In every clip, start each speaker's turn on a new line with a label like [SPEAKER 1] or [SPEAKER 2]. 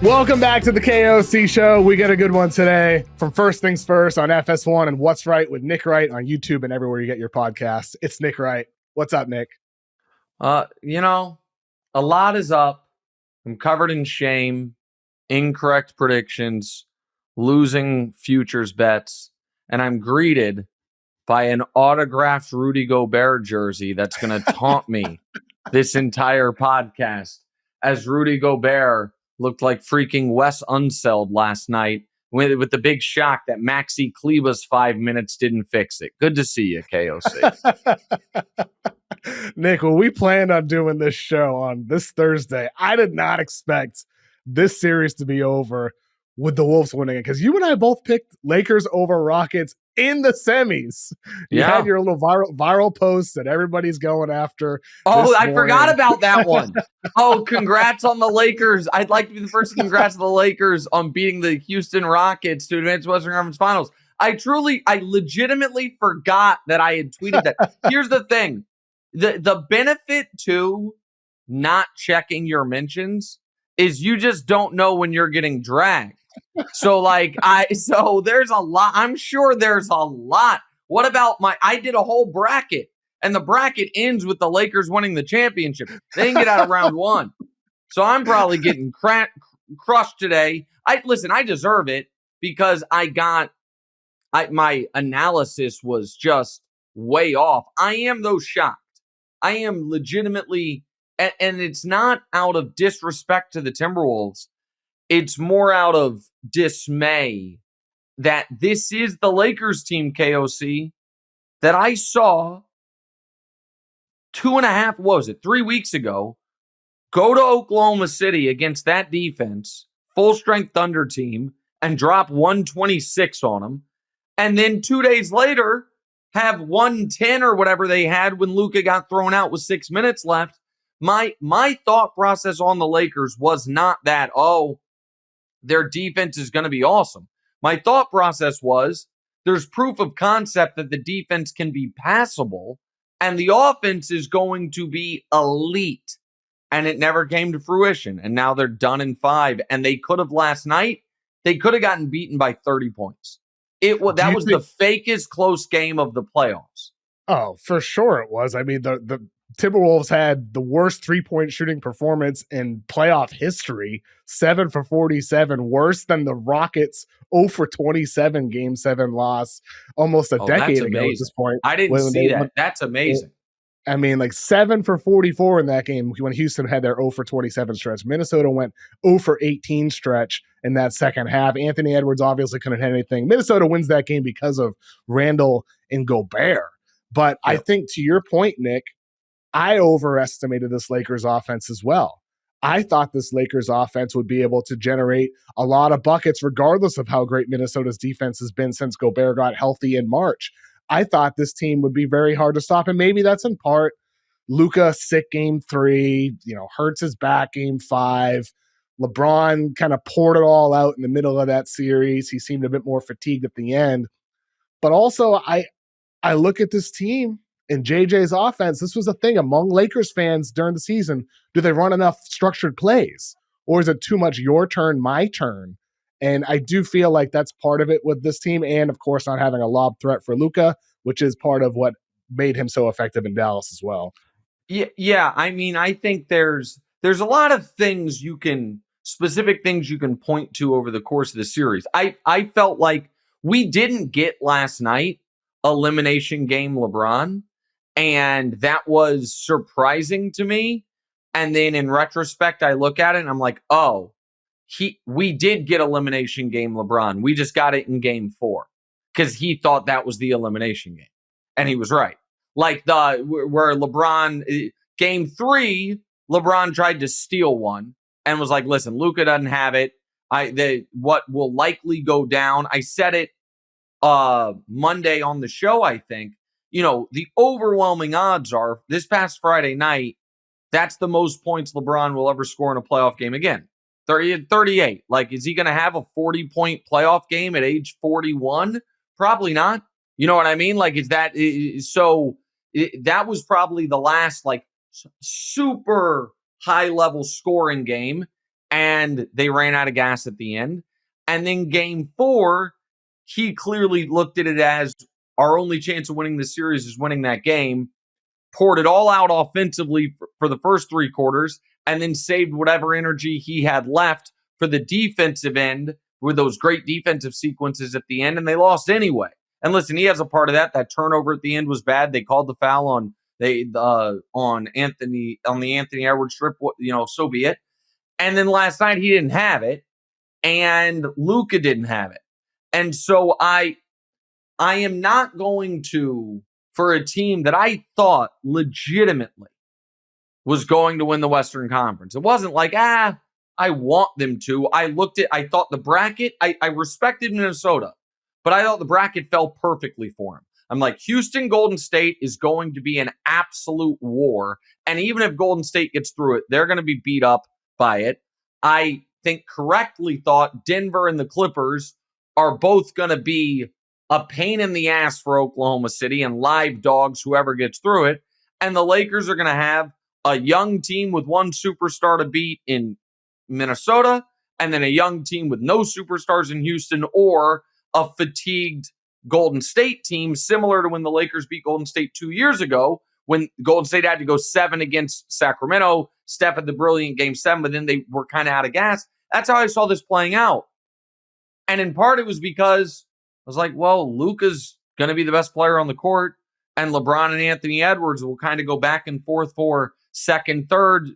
[SPEAKER 1] Welcome back to the KOC Show. We got a good one today from First Things First on FS1 and What's Right with Nick Wright on YouTube and everywhere you get your podcasts. It's Nick Wright. What's up, Nick?
[SPEAKER 2] A lot is up. I'm covered in shame, incorrect predictions, losing futures bets, and I'm greeted by an autographed Rudy Gobert jersey that's going to taunt me this entire podcast, as Rudy Gobert looked like freaking Wes Unseld last night with the big shock that Maxi Kleber's 5 minutes didn't fix it. Good to see you, KOC.
[SPEAKER 1] Nick, when we planned on doing this show on this Thursday, I did not expect this series to be over with the Wolves winning it, because you and I both picked Lakers over Rockets in the semis. You had your little viral posts that everybody's going after.
[SPEAKER 2] Oh, I forgot about that one. Oh, congrats on the Lakers. I'd like to be the first to congrats the Lakers on beating the Houston Rockets to advance to Western Conference Finals. I legitimately forgot that I had tweeted that. Here's the thing. The benefit to not checking your mentions is you just don't know when you're getting dragged. So there's a lot. I'm sure there's a lot. What about I did a whole bracket, and the bracket ends with the Lakers winning the championship. They didn't get out of round one. So I'm probably getting crushed today. I deserve it because my analysis was just way off. I am though shocked. I am legitimately, and it's not out of disrespect to the Timberwolves. It's more out of dismay that this is the Lakers team, KOC, that I saw 3 weeks ago, go to Oklahoma City against that defense, full-strength Thunder team, and drop 126 on them. And then 2 days later, have 110 or whatever they had when Luka got thrown out with 6 minutes left. My thought process on the Lakers was not that, their defense is going to be awesome. My thought process was there's proof of concept that the defense can be passable and the offense is going to be elite. And it never came to fruition. And now they're done in 5. And they could have last night, they could have gotten beaten by 30 points. That was the fakest close game of the playoffs.
[SPEAKER 1] Oh, for sure it was. I mean, the Timberwolves had the worst three-point shooting performance in playoff history, 7 for 47, worse than the Rockets' 0 for 27 Game 7 loss almost a decade ago at this point.
[SPEAKER 2] I didn't see that. That's amazing.
[SPEAKER 1] I mean, 7 for 44 in that game when Houston had their 0 for 27 stretch. Minnesota went 0 for 18 stretch in that second half. Anthony Edwards obviously couldn't hit anything. Minnesota wins that game because of Randall and Gobert. But I think to your point, Nick, I overestimated this Lakers offense as well. I thought this Lakers offense would be able to generate a lot of buckets regardless of how great Minnesota's defense has been since Gobert got healthy in March. I thought this team would be very hard to stop, and maybe that's in part Luka sick game 3, Hurts is back game 5. LeBron kind of poured it all out in the middle of that series. He seemed a bit more fatigued at the end. But also, I look at this team and JJ's offense. This was a thing among Lakers fans during the season. Do they run enough structured plays? Or is it too much your turn, my turn? And I do feel like that's part of it with this team. And, of course, not having a lob threat for Luka, which is part of what made him so effective in Dallas as well.
[SPEAKER 2] Yeah. I mean, I think there's a lot of things specific things you can point to over the course of the series. I felt like we didn't get last night elimination game LeBron, and that was surprising to me. And then in retrospect, I look at it and I'm like, we did get elimination game LeBron. We just got it in game 4 because he thought that was the elimination game. And he was right. Like where LeBron, game 3, LeBron tried to steal one and was like, listen, Luka doesn't have it. What will likely go down. I said it Monday on the show, I think. The overwhelming odds are this past Friday night, that's the most points LeBron will ever score in a playoff game again. 38. Like, is he going to have a 40-point playoff game at age 41? Probably not. You know what I mean? Like, that was probably the last, super high-level scoring game. and they ran out of gas at the end. And then game 4, he clearly looked at it as our only chance of winning the series is winning that game, poured it all out offensively for the first 3 quarters, and then saved whatever energy he had left for the defensive end with those great defensive sequences at the end, and they lost anyway. And listen, he has a part of that. That turnover at the end was bad. They called the foul on the Anthony Edwards strip. So be it. And then last night he didn't have it, and Luka didn't have it. And so I am not going to, for a team that I thought legitimately was going to win the Western Conference. It wasn't like, I want them to. I thought the bracket, I respected Minnesota, but I thought the bracket fell perfectly for him. I'm like, Houston, Golden State is going to be an absolute war. And even if Golden State gets through it, they're going to be beat up by it. I think correctly thought Denver and the Clippers are both going to be a pain in the ass for Oklahoma City and live dogs, whoever gets through it. And the Lakers are going to have a young team with one superstar to beat in Minnesota, and then a young team with no superstars in Houston, or a fatigued Golden State team, similar to when the Lakers beat Golden State 2 years ago, when Golden State had to go 7 against Sacramento. Steph had the brilliant game 7, but then they were kind of out of gas. That's how I saw this playing out. And in part, it was because I was like, well, Luka's going to be the best player on the court, and LeBron and Anthony Edwards will kind of go back and forth for second, third,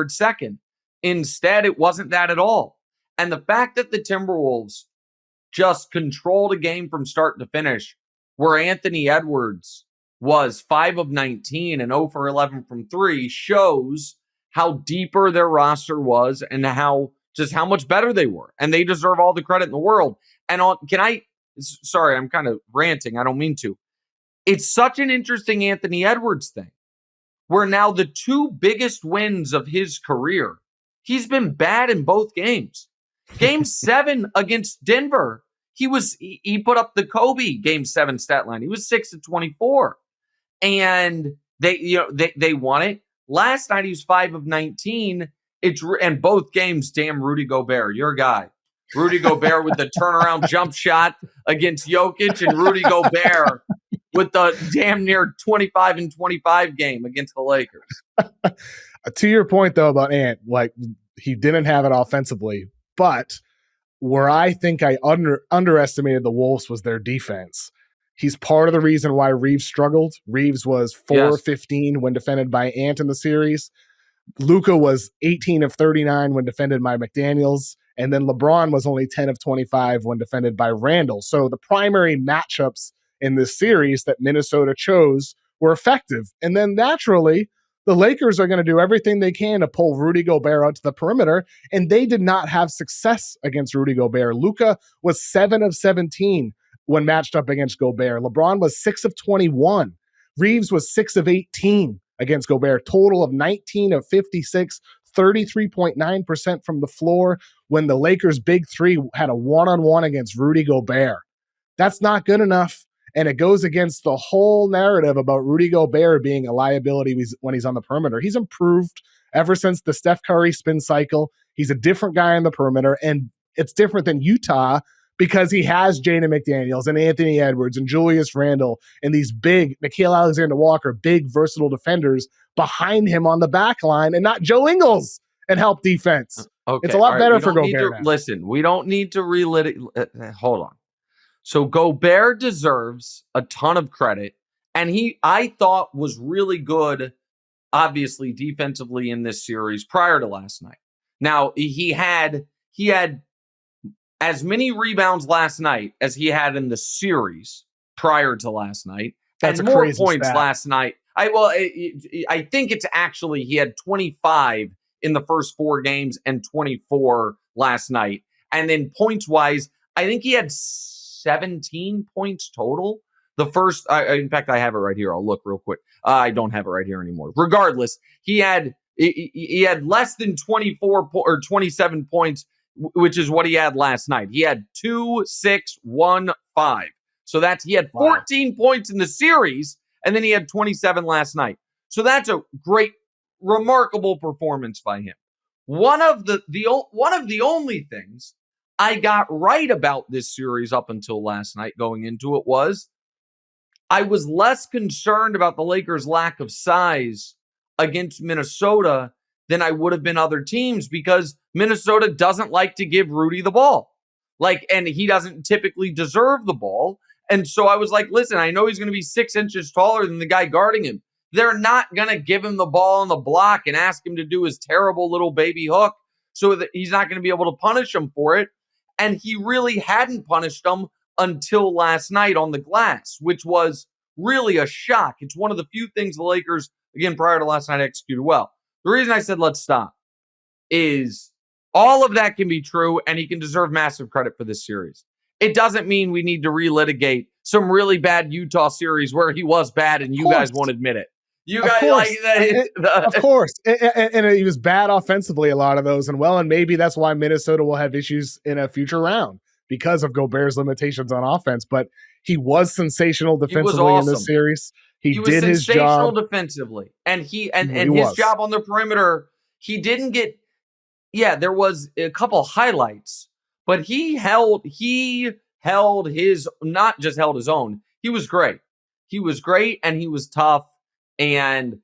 [SPEAKER 2] second. Instead, it wasn't that at all. And the fact that the Timberwolves just controlled a game from start to finish, where Anthony Edwards was 5 of 19 and 0 for 11 from 3, shows how deeper their roster was and how much better they were. And they deserve all the credit in the world. And sorry, I'm kind of ranting. I don't mean to. It's such an interesting Anthony Edwards thing, where now the 2 biggest wins of his career, he's been bad in both games. Game 7 against Denver, he put up the Kobe Game 7 stat line. He was 6 of 24, and they won it. Last night he was 5 of 19. And both games, damn Rudy Gobert, your guy. Rudy Gobert with the turnaround jump shot against Jokic, and Rudy Gobert with the damn near 25 and 25 game against the Lakers.
[SPEAKER 1] To your point, though, about Ant, like, he didn't have it offensively, but where I think I underestimated the Wolves was their defense. He's part of the reason why Reeves struggled. Reeves was 4-15 when defended by Ant in the series. Luka was 18 of 39 when defended by McDaniels. And then LeBron was only 10 of 25 when defended by Randall. So the primary matchups in this series that Minnesota chose were effective. And then naturally, the Lakers are going to do everything they can to pull Rudy Gobert out to the perimeter, and they did not have success against Rudy Gobert. Luka was 7 of 17 when matched up against Gobert. LeBron was 6 of 21. Reeves was 6 of 18 against Gobert. Total of 19 of 56, 33.9% from the floor, when the Lakers' big three had a one-on-one against Rudy Gobert. That's not good enough. And it goes against the whole narrative about Rudy Gobert being a liability when he's on the perimeter. He's improved ever since the Steph Curry spin cycle. He's a different guy on the perimeter, and it's different than Utah because he has Jaden McDaniels and Anthony Edwards and Julius Randle and these big, Nickeil Alexander-Walker, big, versatile defenders behind him on the back line, and not Joe Ingles and help defense.
[SPEAKER 2] Okay.
[SPEAKER 1] It's a lot better for Gobert.
[SPEAKER 2] Listen, we don't need to relive it. Hold on. So Gobert deserves a ton of credit, and I thought was really good, obviously, defensively in this series prior to last night. Now, he had as many rebounds last night as he had in the series prior to last night.
[SPEAKER 1] That's
[SPEAKER 2] and
[SPEAKER 1] a
[SPEAKER 2] more
[SPEAKER 1] crazy
[SPEAKER 2] points
[SPEAKER 1] stat.
[SPEAKER 2] last night. I think it's actually he had 25 in the first 4 games and 24 last night. And then points-wise, I think he had 17 points total. The first, in fact, I have it right here. I'll look real quick. I don't have it right here anymore. Regardless, he had less than 24 or 27 points, which is what he had last night. He had 2, 6, 1, 5. So he had 14 points in the series, and then he had 27 last night. So that's a great, remarkable performance by him. One of the only things I got right about this series up until last night going into it was I was less concerned about the Lakers' lack of size against Minnesota than I would have been other teams because Minnesota doesn't like to give Rudy the ball. And he doesn't typically deserve the ball. And so I was like, listen, I know he's going to be 6 inches taller than the guy guarding him. They're not going to give him the ball on the block and ask him to do his terrible little baby hook so that he's not going to be able to punish him for it. And he really hadn't punished him until last night on the glass, which was really a shock. It's one of the few things the Lakers, again, prior to last night, executed well. The reason I said let's stop is all of that can be true, and he can deserve massive credit for this series. It doesn't mean we need to relitigate some really bad Utah series where he was bad and you guys won't admit it. You guys like that.
[SPEAKER 1] Of course. And he was bad offensively, a lot of those. And maybe that's why Minnesota will have issues in a future round because of Gobert's limitations on offense. But he was sensational defensively in this series. He did his job.
[SPEAKER 2] Sensational defensively. And his job on the perimeter, he didn't get, there was a couple highlights, but he held his, not just held his own. He was great. He was great and he was tough. And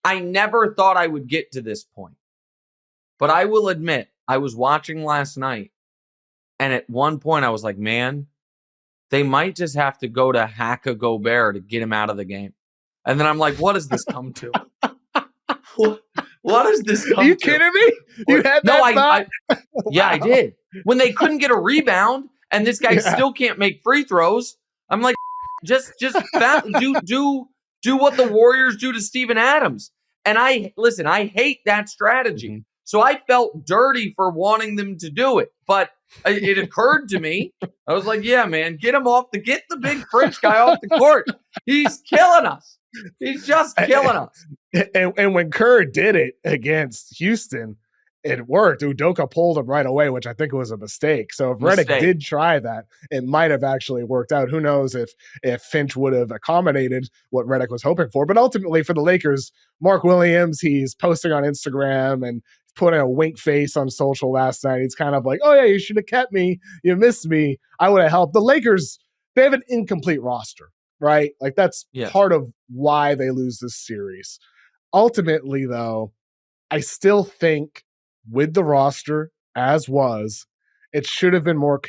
[SPEAKER 2] I never thought I would get to this point. But I will admit, I was watching last night. And at one point I was like, man, they might just have to go to hack a Gobert to get him out of the game. And then I'm like, what does this come to? What does this come to?
[SPEAKER 1] Are you kidding me? You had that thought?
[SPEAKER 2] Yeah, I did. When they couldn't get a rebound and this guy still can't make free throws, I'm like, just do what the Warriors do to Steven Adams. And I hate that strategy. Mm-hmm. So I felt dirty for wanting them to do it. But it occurred to me. I was like, yeah, man, get the big French guy off the court. He's killing us. He's just killing us.
[SPEAKER 1] And when Kerr did it against Houston, it worked. Udoka pulled him right away, which I think was a mistake. So if Redick did try that, it might have actually worked out. Who knows if Finch would have accommodated what Redick was hoping for. But ultimately for the Lakers, Mark Williams, he's posting on Instagram and putting a wink face on social last night. He's kind of like, oh yeah, you should have kept me. You missed me. I would have helped. The Lakers, they have an incomplete roster, right? Like that's part of why they lose this series. Ultimately, though, I still think with the roster as was, it should have been more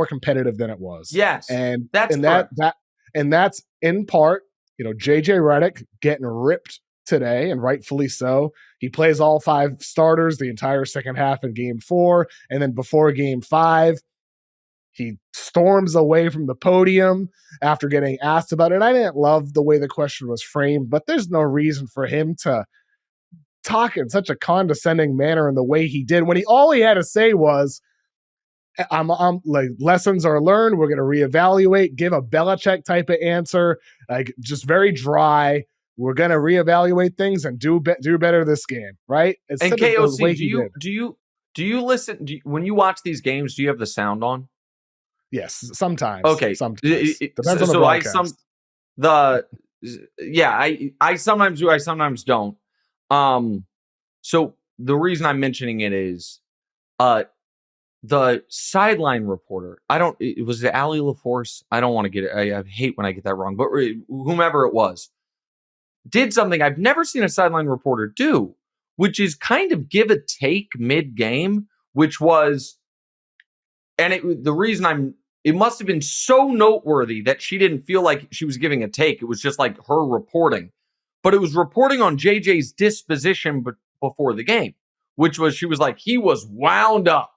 [SPEAKER 1] competitive than it was.
[SPEAKER 2] Yes,
[SPEAKER 1] and that's in part, JJ Redick getting ripped today, and rightfully so. He plays all 5 starters the entire second half in Game 4, and then before Game 5, he storms away from the podium after getting asked about it. I didn't love the way the question was framed, but there's no reason for him to talk in such a condescending manner in the way he did when all he had to say was, I'm like, lessons are learned. We're going to reevaluate, give a Belichick type of answer, like just very dry. We're going to reevaluate things and do better this game. Right.
[SPEAKER 2] And KOC, do you listen when you watch these games? Do you have the sound on?
[SPEAKER 1] Yes, sometimes.
[SPEAKER 2] Okay.
[SPEAKER 1] Sometimes. Depends on the broadcast.
[SPEAKER 2] I sometimes do. I sometimes don't. So the reason I'm mentioning it is, the sideline reporter, it was the Ali LaForce. I don't want to get it. I hate when I get that wrong, but whomever it was did something I've never seen a sideline reporter do, which is kind of give a take mid game, which was, the reason it must have been so noteworthy that she didn't feel like she was giving a take. It was just like her reporting. But it was reporting on JJ's disposition before the game, which was, she was like, he was wound up.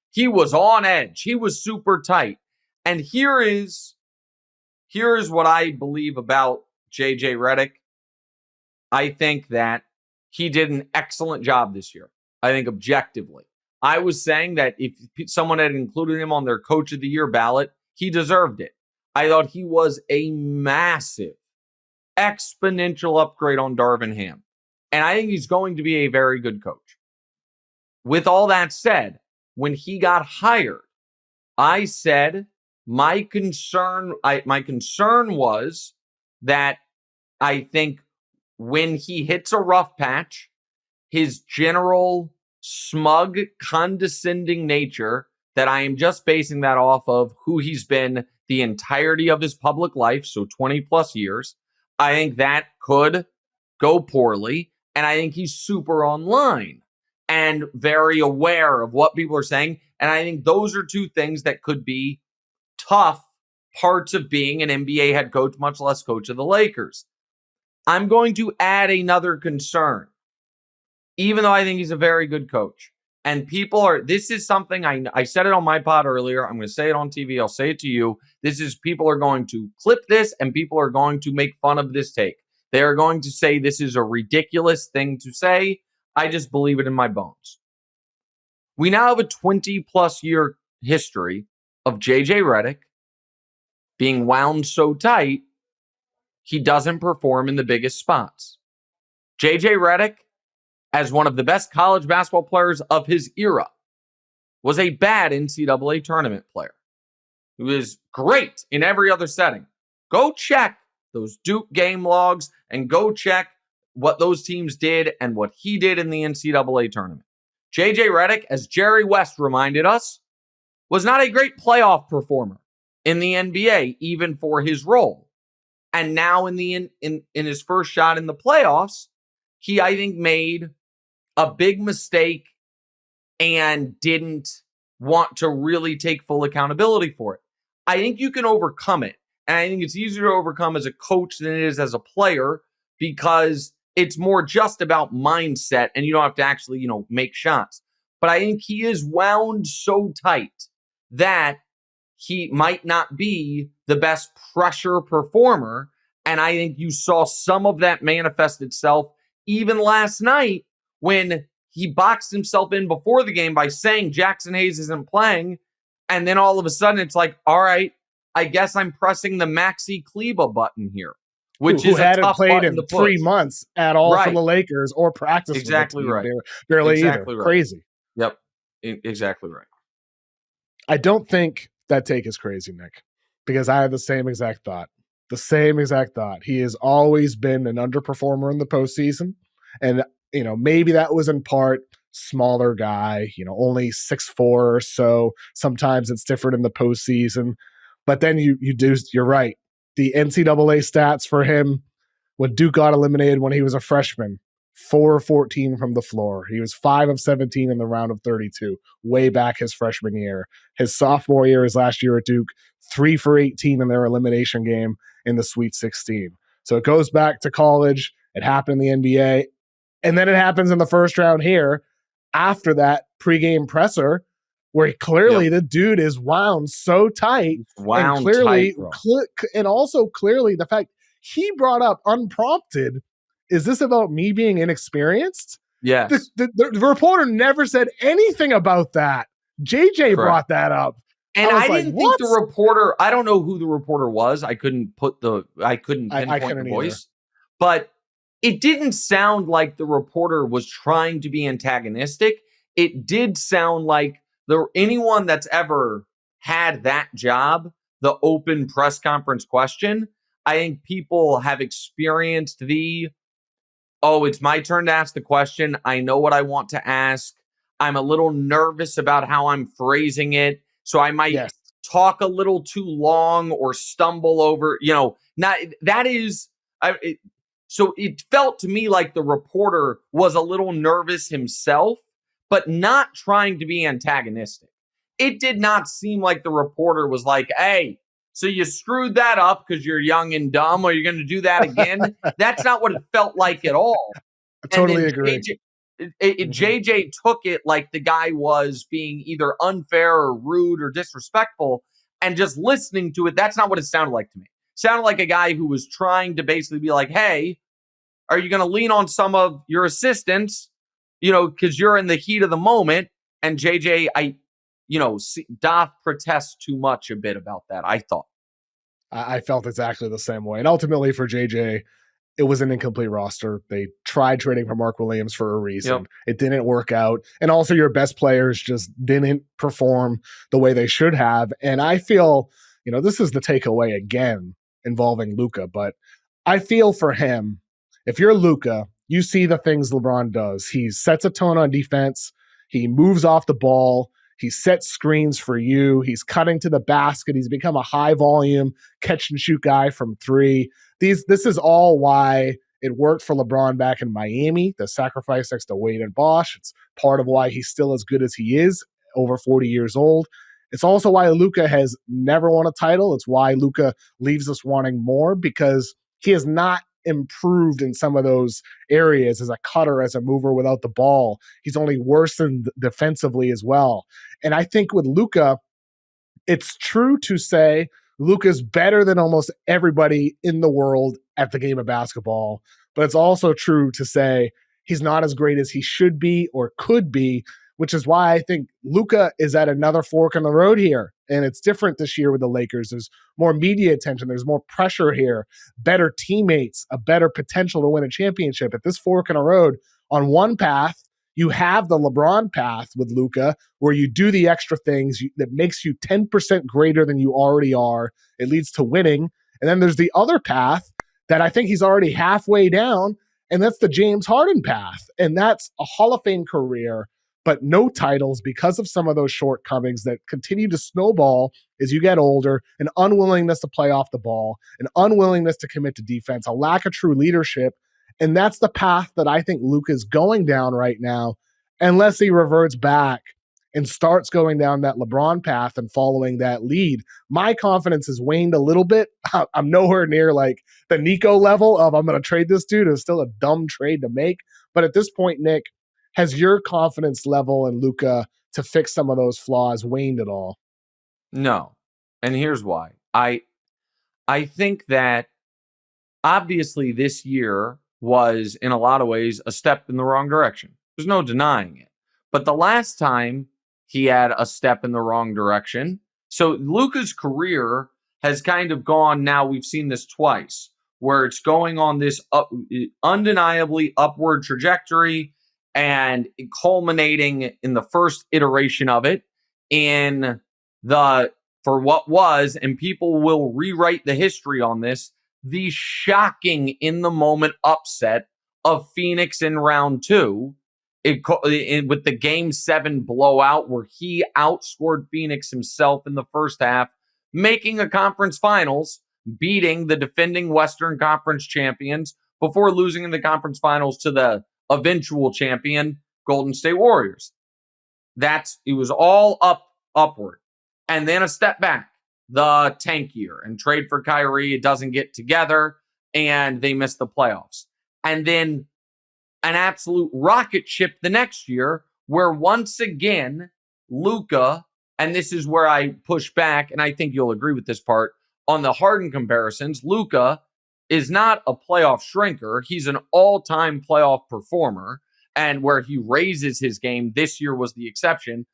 [SPEAKER 2] He was on edge. He was super tight. And here is what I believe about JJ Redick. I think that he did an excellent job this year. I think objectively. I was saying that if someone had included him on their Coach of the Year ballot, he deserved it. I thought he was a massive, exponential upgrade on Darvin Ham. And I think he's going to be a very good coach. With all that said, when he got hired, I said my concern was that I think when he hits a rough patch, his general smug, condescending nature, that I am just basing that off of who he's been the entirety of his public life, so 20 plus years. I think that could go poorly. And I think he's super online and very aware of what people are saying. And I think those are two things that could be tough parts of being an NBA head coach, much less coach of the Lakers. I'm going to add another concern, even though I think he's a very good coach. And this is something I said it on my pod earlier. I'm going to say it on TV. I'll say it to you. People are going to clip this and people are going to make fun of this take. They are going to say this is a ridiculous thing to say. I just believe it in my bones. We now have a 20-plus year history of JJ Redick being wound so tight, he doesn't perform in the biggest spots. JJ Redick, as one of the best college basketball players of his era, was a bad NCAA tournament player. He was great in every other setting. Go check those Duke game logs and go check what those teams did and what he did in the NCAA tournament. JJ Redick, as Jerry West reminded us, was not a great playoff performer in the NBA, even for his role. And now in his first shot in the playoffs, he, I think, made a big mistake and didn't want to really take full accountability for it. I think you can overcome it. And I think it's easier to overcome as a coach than it is as a player, because it's more just about mindset and you don't have to actually, make shots. But I think he is wound so tight that he might not be the best pressure performer. And I think you saw some of that manifest itself even last night when he boxed himself in before the game by saying Jackson Hayes isn't playing. And then all of a sudden it's like, all right, I guess I'm pressing the Maxi Kleba button here, which
[SPEAKER 1] who
[SPEAKER 2] is
[SPEAKER 1] hadn't
[SPEAKER 2] a tough
[SPEAKER 1] played
[SPEAKER 2] button
[SPEAKER 1] in
[SPEAKER 2] to
[SPEAKER 1] 3
[SPEAKER 2] push.
[SPEAKER 1] months at all
[SPEAKER 2] Right.
[SPEAKER 1] for the Lakers or practiced.
[SPEAKER 2] Exactly
[SPEAKER 1] with the team.
[SPEAKER 2] right.
[SPEAKER 1] Barely
[SPEAKER 2] Exactly
[SPEAKER 1] either.
[SPEAKER 2] right.
[SPEAKER 1] Crazy.
[SPEAKER 2] Yep. Exactly right.
[SPEAKER 1] I don't think that take is crazy, Nick, because I had the same exact thought. He has always been an underperformer in the postseason. And, maybe that was in part smaller guy, only 6'4" or so. Sometimes it's different in the postseason. But then you're right. The NCAA stats for him when Duke got eliminated when he was a freshman, 4 of 14 from the floor. He was 5 of 17 in the round of 32, way back his freshman year. His sophomore year, his last year at Duke, 3 for 18 in their elimination game in the Sweet 16. So it goes back to college. It happened in the NBA. And then it happens in the first round here after that pregame presser where clearly the dude is wound so tight. And clearly, and also clearly the fact he brought up unprompted, is this about me being inexperienced?
[SPEAKER 2] Yes.
[SPEAKER 1] The reporter never said anything about that. JJ brought that up.
[SPEAKER 2] And I didn't think the reporter, I don't know who the reporter was. I couldn't pinpoint the voice. But it didn't sound like the reporter was trying to be antagonistic. It did sound like anyone that's ever had that job, the open press conference question, I think people have experienced it's my turn to ask the question. I know what I want to ask. I'm a little nervous about how I'm phrasing it. So I might talk a little too long or stumble over, so it felt to me like the reporter was a little nervous himself, but not trying to be antagonistic. It did not seem like the reporter was like, hey, so you screwed that up because you're young and dumb, or you're going to do that again. That's not what it felt like at all.
[SPEAKER 1] I totally agree.
[SPEAKER 2] JJ took it like the guy was being either unfair or rude or disrespectful, and just listening to it, that's not what it sounded like to me. It sounded like a guy who was trying to basically be like, hey, are you going to lean on some of your assistants, because you're in the heat of the moment? And JJ, Doth protest too much a bit about that, I thought.
[SPEAKER 1] I felt exactly the same way. And ultimately for JJ, it was an incomplete roster. They tried trading for Mark Williams for a reason. It didn't work out. And also your best players just didn't perform the way they should have. And I feel, this is the takeaway again involving Luka, but I feel for him, if you're Luka, you see the things LeBron does. He sets a tone on defense. He moves off the ball. He sets screens for you. He's cutting to the basket. He's become a high volume catch and shoot guy from three. This is all why it worked for LeBron back in Miami, the sacrifice next to Wade and Bosh. It's part of why he's still as good as he is, over 40 years old. It's also why Luka has never won a title. It's why Luka leaves us wanting more, because he has not improved in some of those areas as a cutter, as a mover without the ball. He's only worsened defensively as well. And I think with Luka, it's true to say Luka's better than almost everybody in the world at the game of basketball, but it's also true to say he's not as great as he should be or could be, which is why I think Luka is at another fork in the road here. And it's different this year with the Lakers. There's more media attention. There's more pressure here, better teammates, a better potential to win a championship. At this fork in the road, on one path, you have the LeBron path with Luka, where you do the extra things that makes you 10% greater than you already are. It leads to winning. And then there's the other path that I think he's already halfway down, and that's the James Harden path. And that's a Hall of Fame career, but no titles because of some of those shortcomings that continue to snowball as you get older, an unwillingness to play off the ball, an unwillingness to commit to defense, a lack of true leadership. And that's the path that I think Luka is going down right now, unless he reverts back and starts going down that LeBron path and following that lead. My confidence has waned a little bit. I'm nowhere near like the Nico level of I'm going to trade this dude. It's still a dumb trade to make. But at this point, Nick, has your confidence level in Luka to fix some of those flaws waned at all?
[SPEAKER 2] No. And here's why. I think that obviously this year was in a lot of ways a step in the wrong direction. There's no denying it. But the last time he had a step in the wrong direction, so Luka's career has kind of gone, now we've seen this twice, where it's going on this undeniably upward trajectory and culminating in the first iteration of it for what was, and people will rewrite the history on this, the shocking in the moment upset of Phoenix in round 2 with the game 7 blowout where he outscored Phoenix himself in the first half, making a conference finals, beating the defending Western Conference champions before losing in the conference finals to the eventual champion Golden State Warriors. It was all upward. And then a step back, the tank year, and trade for Kyrie. It doesn't get together, and they miss the playoffs. And then an absolute rocket ship the next year, where once again, Luka, and this is where I push back, and I think you'll agree with this part, on the Harden comparisons, Luka is not a playoff shrinker. He's an all-time playoff performer, and where he raises his game, this year was the exception,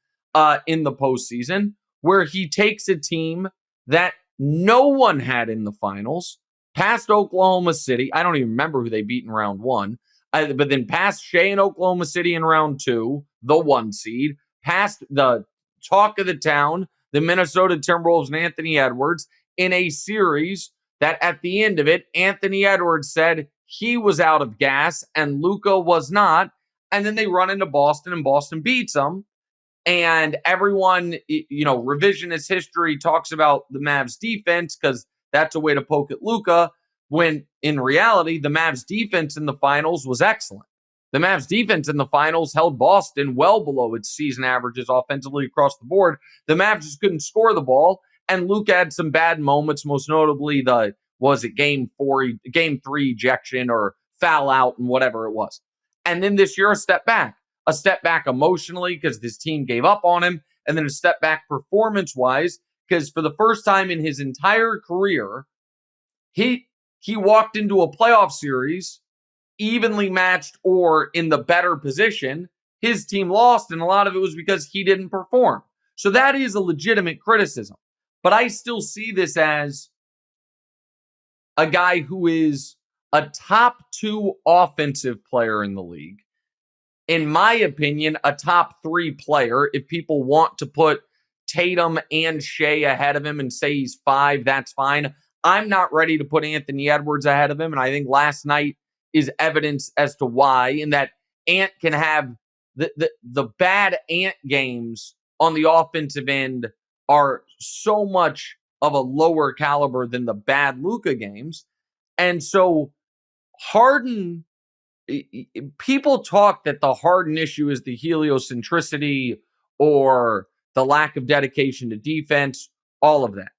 [SPEAKER 2] in the postseason, where he takes a team that no one had in the finals, past Oklahoma City. I don't even remember who they beat in round 1, but then past Shea and Oklahoma City in round 2, the 1 seed, past the talk of the town, the Minnesota Timberwolves and Anthony Edwards, in a series that at the end of it, Anthony Edwards said he was out of gas and Luka was not. And then they run into Boston and Boston beats them. And everyone, revisionist history talks about the Mavs defense because that's a way to poke at Luka, when in reality, the Mavs defense in the finals was excellent. The Mavs defense in the finals held Boston well below its season averages offensively across the board. The Mavs just couldn't score the ball. And Luka had some bad moments, most notably game 3 ejection or foul out and whatever it was. And then this year, a step back emotionally because this team gave up on him, and then a step back performance-wise because for the first time in his entire career, he walked into a playoff series evenly matched or in the better position. His team lost, and a lot of it was because he didn't perform. So that is a legitimate criticism. But I still see this as a guy who is a top 2 offensive player in the league. In my opinion, a top 3 player. If people want to put Tatum and Shea ahead of him and say he's 5, that's fine. I'm not ready to put Anthony Edwards ahead of him. And I think last night is evidence as to why, in that Ant can have the bad Ant games on the offensive end are so much of a lower caliber than the bad Luka games. And so Harden, people talk that the Harden issue is the heliocentricity or the lack of dedication to defense, all of that.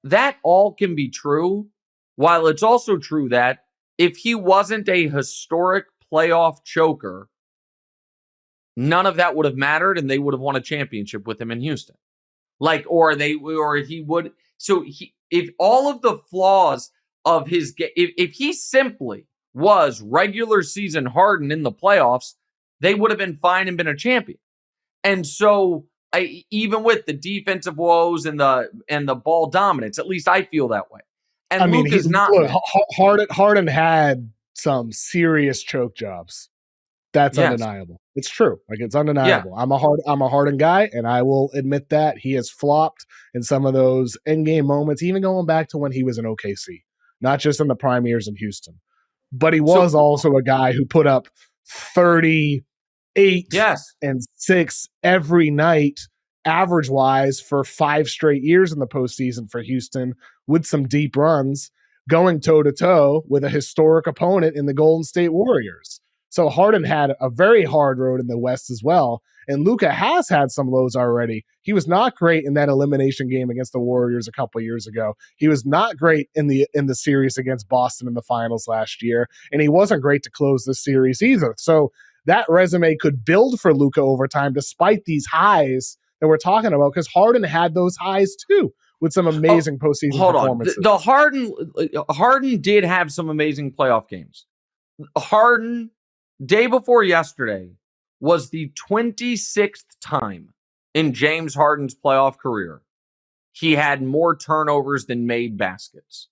[SPEAKER 2] That all can be true, while it's also true that if he wasn't a historic playoff choker, none of that would have mattered and they would have won a championship with him in Houston. If all of the flaws of his game, if he simply was regular season Harden in the playoffs, they would have been fine and been a champion. And so even with the defensive woes and the ball dominance, at least I feel that way. And Luka's not.
[SPEAKER 1] Look, Harden had some serious choke jobs. That's undeniable. It's true. Like, it's undeniable. Yeah. I'm a Harden guy, and I will admit that he has flopped in some of those end-game moments, even going back to when he was in OKC, not just in the prime years in Houston. But he was also a guy who put up 38 and 6 every night, average-wise, for 5 straight years in the postseason for Houston, with some deep runs, going toe-to-toe with a historic opponent in the Golden State Warriors. So Harden had a very hard road in the West as well. And Luka has had some lows already. He was not great in that elimination game against the Warriors a couple years ago. He was not great in the series against Boston in the finals last year. And he wasn't great to close this series either. So that resume could build for Luka over time, despite these highs that we're talking about, because Harden had those highs too, with some amazing postseason performances.
[SPEAKER 2] The Harden did have some amazing playoff games. Harden, day before yesterday, was the 26th time in James Harden's playoff career he had more turnovers than made baskets.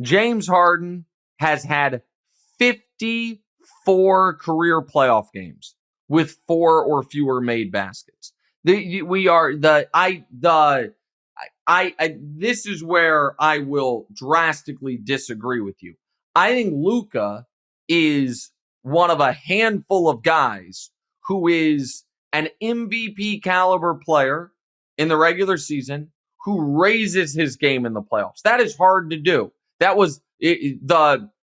[SPEAKER 2] James Harden has had 54 career playoff games with 4 or fewer made baskets. This is where I will drastically disagree with you. I think Luka is one of a handful of guys who is an MVP caliber player in the regular season who raises his game in the playoffs. That is hard to do. That was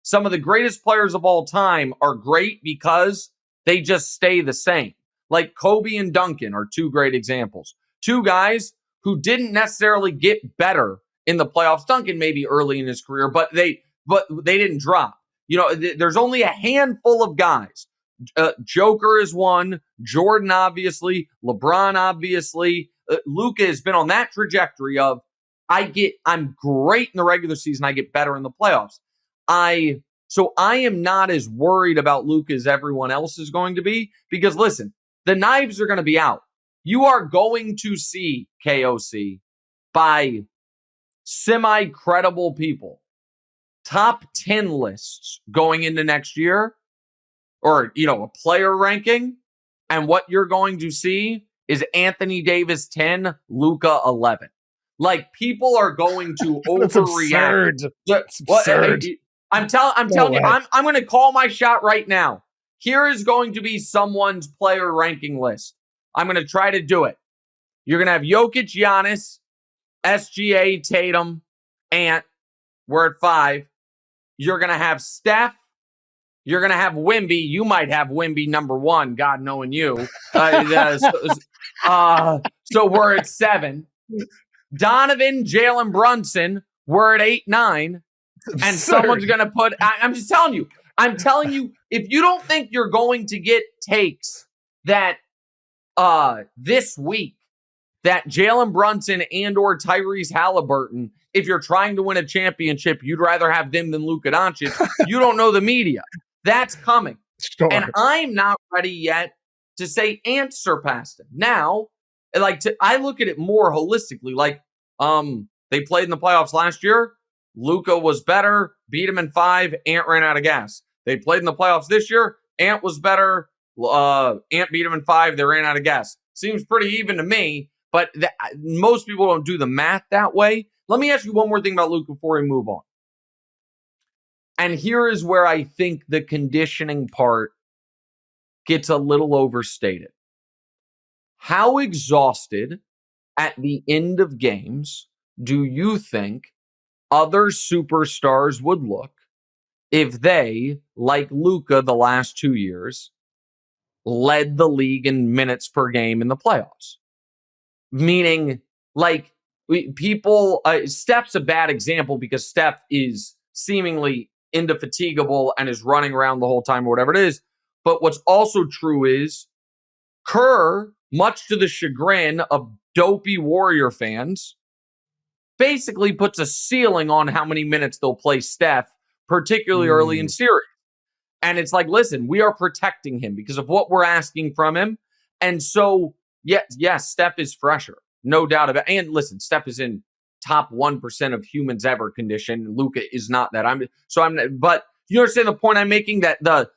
[SPEAKER 2] some of the greatest players of all time are great because they just stay the same. Like Kobe and Duncan are 2 great examples. 2 guys who didn't necessarily get better in the playoffs. Duncan maybe early in his career, but they didn't drop. You know, there's only a handful of guys. Joker is one. Jordan, obviously. LeBron, obviously. Luka has been on that trajectory of I'm great in the regular season. I get better in the playoffs. So I am not as worried about Luka as everyone else is going to be, because listen, the knives are going to be out. You are going to see KOC by semi-credible people top 10 lists going into next year, or, a player ranking. And what you're going to see is Anthony Davis 10, Luka 11. Like, people are going to overreact.
[SPEAKER 1] That's absurd.
[SPEAKER 2] I'm telling you, I'm going to call my shot right now. Here is going to be someone's player ranking list. I'm going to try to do it. You're going to have Jokic, Giannis, SGA, Tatum, Ant. We're at 5. You're going to have Steph. You're going to have Wemby. You might have Wemby number 1, God knowing you. So we're at 7. Donovan, Jalen Brunson, we're at 8, 9. And someone's going to put... I'm just telling you. I'm telling you, if you don't think you're going to get takes that this week, that Jalen Brunson and or Tyrese Halliburton, if you're trying to win a championship, you'd rather have them than Luka Doncic, you don't know the media. That's coming.
[SPEAKER 1] Sure.
[SPEAKER 2] And I'm not ready yet to say Ant surpassed him. Now, I look at it more holistically. Like, they played in the playoffs last year. Luka was better, beat him in 5. Ant ran out of gas. They played in the playoffs this year. Ant was better. Ant beat him in 5. They ran out of gas. Seems pretty even to me, but most people don't do the math that way. Let me ask you one more thing about Luka before we move on. And here is where I think the conditioning part gets a little overstated. How exhausted at the end of games do you think other superstars would look if they, like Luka the last 2 years, led the league in minutes per game in the playoffs? Meaning, like, Steph's a bad example because Steph is seemingly indefatigable and is running around the whole time or whatever it is. But what's also true is Kerr, much to the chagrin of dopey Warrior fans, basically puts a ceiling on how many minutes they'll play Steph, particularly early in series. And it's like, listen, we are protecting him because of what we're asking from him. And so, yes, Steph is fresher, no doubt about it. And listen, Steph is in top 1% of humans ever condition. Luka is not that. But you understand the point I'm making, that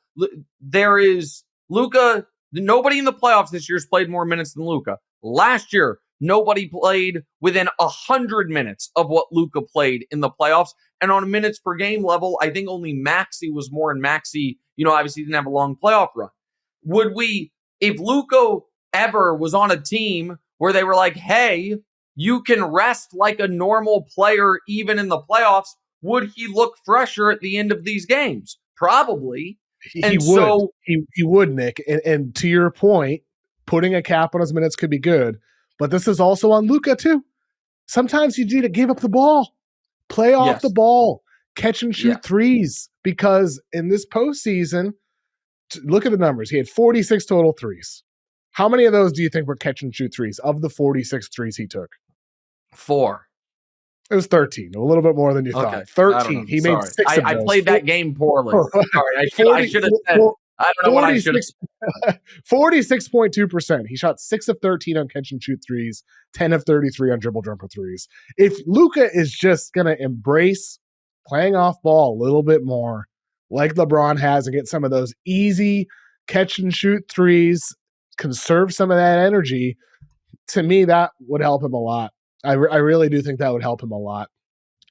[SPEAKER 2] there is Luka. Nobody in the playoffs this year has played more minutes than Luka. Last year, nobody played within 100 minutes of what Luka played in the playoffs. And on a minutes per game level, I think only Maxey was more, and Maxey, obviously didn't have a long playoff run. Would we, if Luka ever was on a team where they were like, hey, you can rest like a normal player even in the playoffs, would he look fresher at the end of these games? Probably.
[SPEAKER 1] He would, Nick. And to your point, putting a cap on his minutes could be good, but this is also on Luka too. Sometimes you need to give up the ball, play off the ball, catch and shoot threes, because in this postseason, look at the numbers. He had 46 total threes. How many of those do you think were catch and shoot threes of the 46 threes he took?
[SPEAKER 2] 4.
[SPEAKER 1] It was 13, a little bit more than you thought. 13. He made 6 of those.
[SPEAKER 2] I played that game poorly. Sorry, I should have said. I don't know what I should have.
[SPEAKER 1] 46.2%. He shot 6 of 13 on catch and shoot threes, 10 of 33 on dribble jumper threes. If Luka is just going to embrace playing off ball a little bit more, like LeBron has, and get some of those easy catch and shoot threes, conserve some of that energy, to me, that would help him a lot. I really do think that would help him a lot.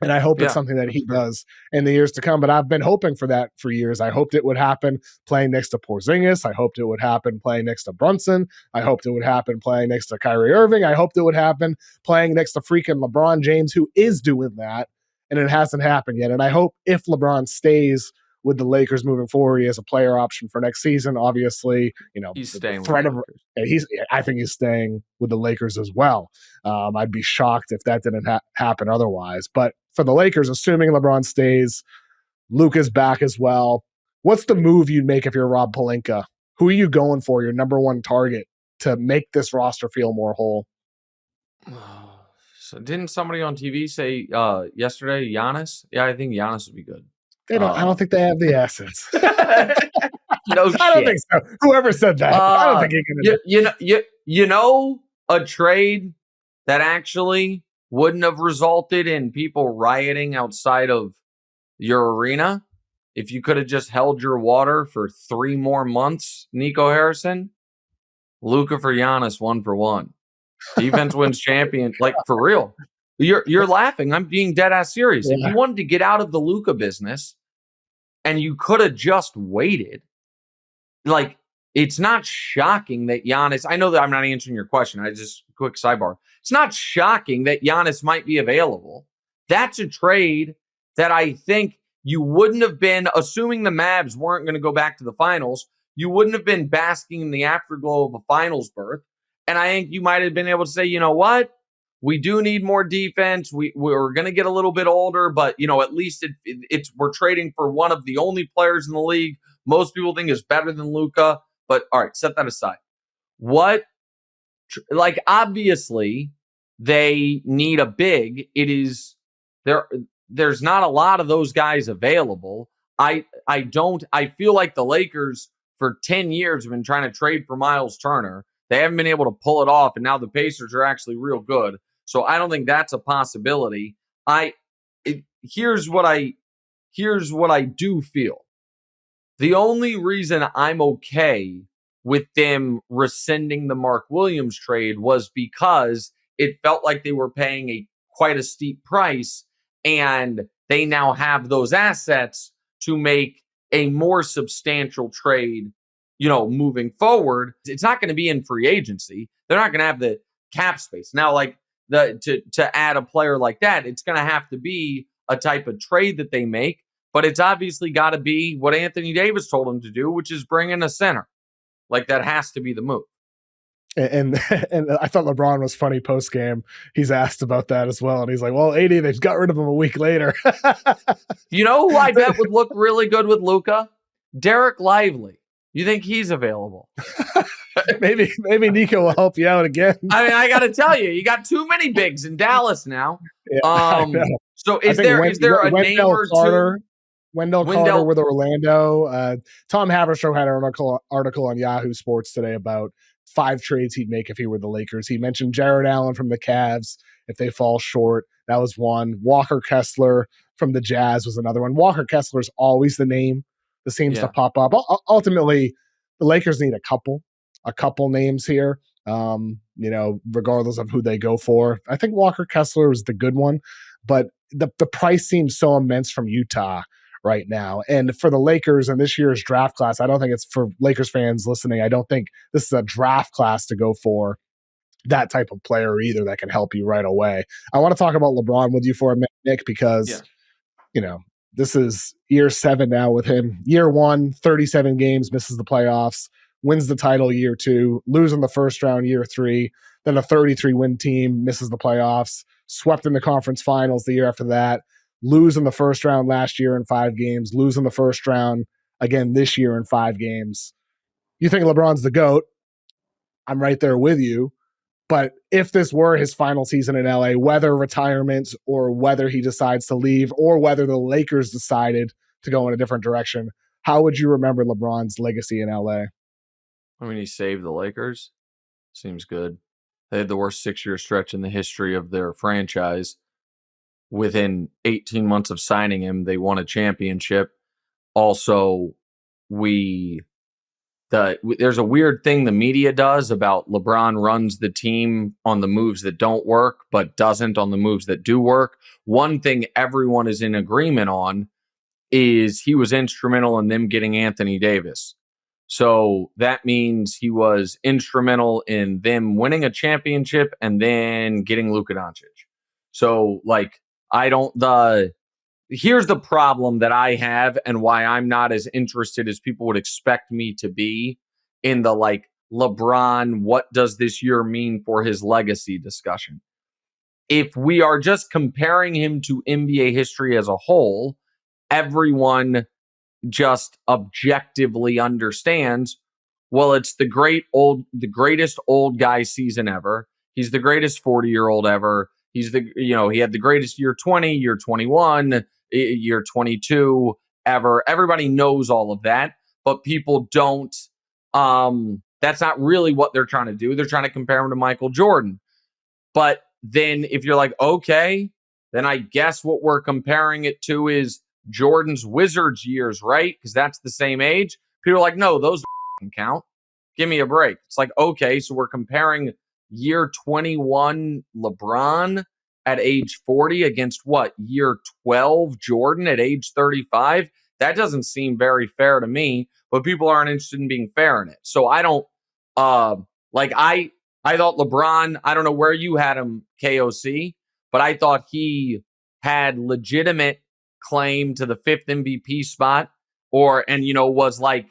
[SPEAKER 1] And I hope it's something that he does in the years to come. But I've been hoping for that for years. I hoped it would happen playing next to Porzingis. I hoped it would happen playing next to Brunson. I hoped it would happen playing next to Kyrie Irving. I hoped it would happen playing next to freaking LeBron James, who is doing that. And it hasn't happened yet. And I hope if LeBron stays with the Lakers moving forward, he has a player option for next season. Obviously,
[SPEAKER 2] he's staying
[SPEAKER 1] with the I think he's staying with the Lakers as well. I'd be shocked if that didn't happen otherwise. But for the Lakers, assuming LeBron stays, Luka's back as well. What's the move you'd make if you're Rob Pelinka? Who are you going for, your number one target, to make this roster feel more whole?
[SPEAKER 2] So didn't somebody on TV say yesterday, Giannis? Yeah, I think Giannis would be good.
[SPEAKER 1] I don't think they have the assets.
[SPEAKER 2] No shit.
[SPEAKER 1] I don't think so. Whoever said that, I don't think he can.
[SPEAKER 2] You know, a trade that actually wouldn't have resulted in people rioting outside of your arena if you could have just held your water for 3 more months, Nico Harrison. Luka for Giannis, 1-for-1. Defense wins champion, like, for real. You're laughing. I'm being dead ass serious.
[SPEAKER 1] Yeah.
[SPEAKER 2] If you wanted to get out of the Luka business and you could have just waited, like, it's not shocking that Giannis, I know that I'm not answering your question. I just, quick sidebar. It's not shocking that Giannis might be available. That's a trade that I think you wouldn't have been, assuming the Mavs weren't going to go back to the finals, you wouldn't have been basking in the afterglow of a finals berth. And I think you might have been able to say, you know what? We do need more defense. We're going to get a little bit older, but at least we're trading for one of the only players in the league most people think is better than Luka. But all right, set that aside. Obviously they need a big. It is there's not a lot of those guys available. I feel like the Lakers for 10 years have been trying to trade for Miles Turner. They haven't been able to pull it off, and now the Pacers are actually real good. So I don't think that's a possibility. Here's what I do feel. The only reason I'm okay with them rescinding the Mark Williams trade was because it felt like they were paying quite a steep price, and they now have those assets to make a more substantial trade, moving forward. It's not going to be in free agency. They're not going to have the cap space. Now, like to add a player like that, it's going to have to be a type of trade that they make, but it's obviously got to be what Anthony Davis told him to do, which is bring in a center. Like that has to be the move.
[SPEAKER 1] And I thought LeBron was funny post game. He's asked about that as well, and he's like, "Well, 80, they got rid of him a week later."
[SPEAKER 2] You know who I bet would look really good with Luka? Derek Lively. You think he's available?
[SPEAKER 1] maybe Nico will help you out again.
[SPEAKER 2] I mean, I got to tell you, you got too many bigs in Dallas now.
[SPEAKER 1] Yeah,
[SPEAKER 2] so is there a name or two?
[SPEAKER 1] Wendell Carter with Orlando. Tom Haberstroh had an article on Yahoo Sports today about 5 trades he'd make if he were the Lakers. He mentioned Jared Allen from the Cavs if they fall short. That was one. Walker Kessler from the Jazz was another one. Walker Kessler is always the name that seems to pop up. Ultimately, the Lakers need a couple names here, regardless of who they go for. I think Walker Kessler is the good one, but the price seems so immense from Utah right now. And for the Lakers and this year's draft class, I don't think it's for Lakers fans listening. I don't think this is a draft class to go for that type of player either that can help you right away. I want to talk about LeBron with you for a minute, Nick, because, this is year 7 now with him. Year 1, 37 games, misses the playoffs, wins the title year 2, losing the first round year 3, then a 33-win team, misses the playoffs, swept in the conference finals the year after that, losing the first round last year in 5 games, losing the first round again this year in 5 games. You think LeBron's the GOAT. I'm right there with you. But if this were his final season in LA, whether retirement or whether he decides to leave or whether the Lakers decided to go in a different direction, how would you remember LeBron's legacy in LA?
[SPEAKER 2] I mean, he saved the Lakers. Seems good. They had the worst 6-year stretch in the history of their franchise. Within 18 months of signing him, they won a championship. Also, there's a weird thing the media does about LeBron runs the team on the moves that don't work, but doesn't on the moves that do work. One thing everyone is in agreement on is he was instrumental in them getting Anthony Davis. So that means he was instrumental in them winning a championship and then getting Luka Doncic. So, here's the problem that I have and why I'm not as interested as people would expect me to be in the LeBron, what does this year mean for his legacy discussion? If we are just comparing him to NBA history as a whole, everyone just objectively understands, well, it's the greatest old guy season ever. He's the greatest 40-year-old ever. He's he had the greatest year 20, year 21, year 22 ever. Everybody knows all of that, but people don't. That's not really what they're trying to do. They're trying to compare him to Michael Jordan. But then if you're like, okay, then I guess what we're comparing it to is Jordan's Wizards years, right? Because that's the same age. People are like, no, those don't count. Give me a break. It's like, okay, so we're comparing year 21 LeBron at age 40 against what? Year 12 Jordan at age 35? That doesn't seem very fair to me, but people aren't interested in being fair in it. So I don't, I thought LeBron, I don't know where you had him, KOC, but I thought he had legitimate claim to the 5th MVP spot was like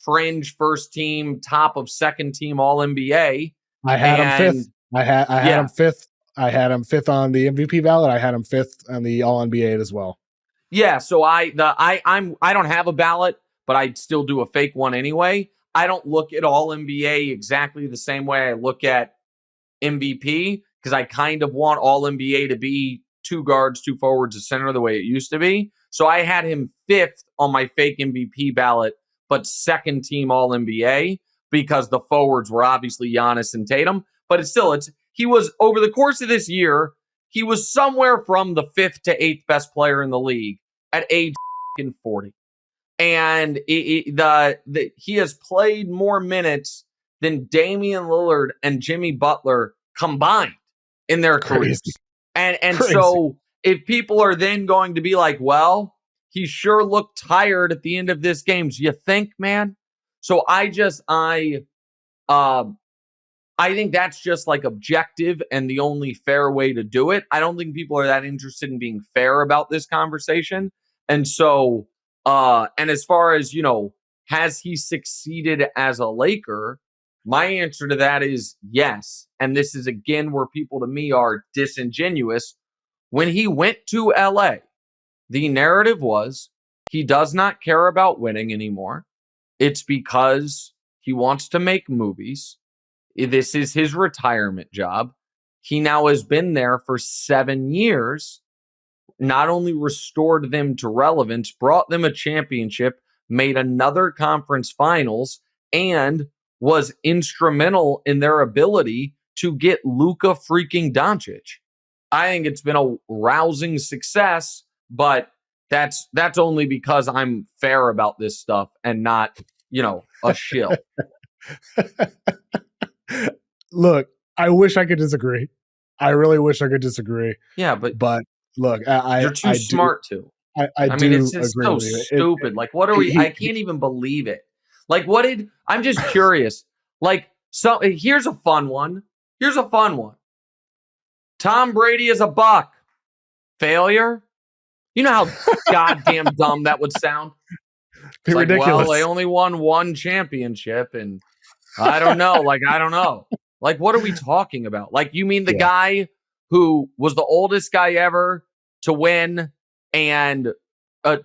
[SPEAKER 2] fringe first team, top of second team All NBA.
[SPEAKER 1] I had him 5th. I had him 5th. I had him 5th on the MVP ballot. I had him 5th on the All NBA as well.
[SPEAKER 2] Yeah, so I don't have a ballot, but I still do a fake one anyway. I don't look at All NBA exactly the same way I look at MVP because I kind of want All NBA to be 2 guards, 2 forwards, a center the way it used to be. So I had him 5th on my fake MVP ballot, but second team All NBA because the forwards were obviously Giannis and Tatum. But he was over the course of this year, he was somewhere from the 5th to 8th best player in the league at age 40. And he has played more minutes than Damian Lillard and Jimmy Butler combined in their careers. And so if people are then going to be like, well, he sure looked tired at the end of this game. Do you think, man? So I think that's just like objective and the only fair way to do it. I don't think people are that interested in being fair about this conversation. And so, and as far as, has he succeeded as a Laker? My answer to that is yes. And this is again where people to me are disingenuous. When he went to LA, the narrative was he does not care about winning anymore. It's because he wants to make movies. This is his retirement job. He now has been there for 7 years, not only restored them to relevance, brought them a championship, made another conference finals, and was instrumental in their ability to get Luka freaking Doncic. I think it's been a rousing success, but that's only because I'm fair about this stuff and not, a shill.
[SPEAKER 1] Look, I wish I could disagree. I really wish I could disagree.
[SPEAKER 2] Yeah, but
[SPEAKER 1] look,
[SPEAKER 2] you're too smart to.
[SPEAKER 1] I mean,
[SPEAKER 2] it's just so stupid. Like, what are we? I can't even believe it. Like, I'm just curious. Like, so here's a fun one. Tom Brady is a Buck. Failure? You know how goddamn dumb that would sound? It's like,
[SPEAKER 1] ridiculous.
[SPEAKER 2] Well, they only won one championship, and I don't know. Like, what are we talking about? Like, you mean the guy who was the oldest guy ever to win and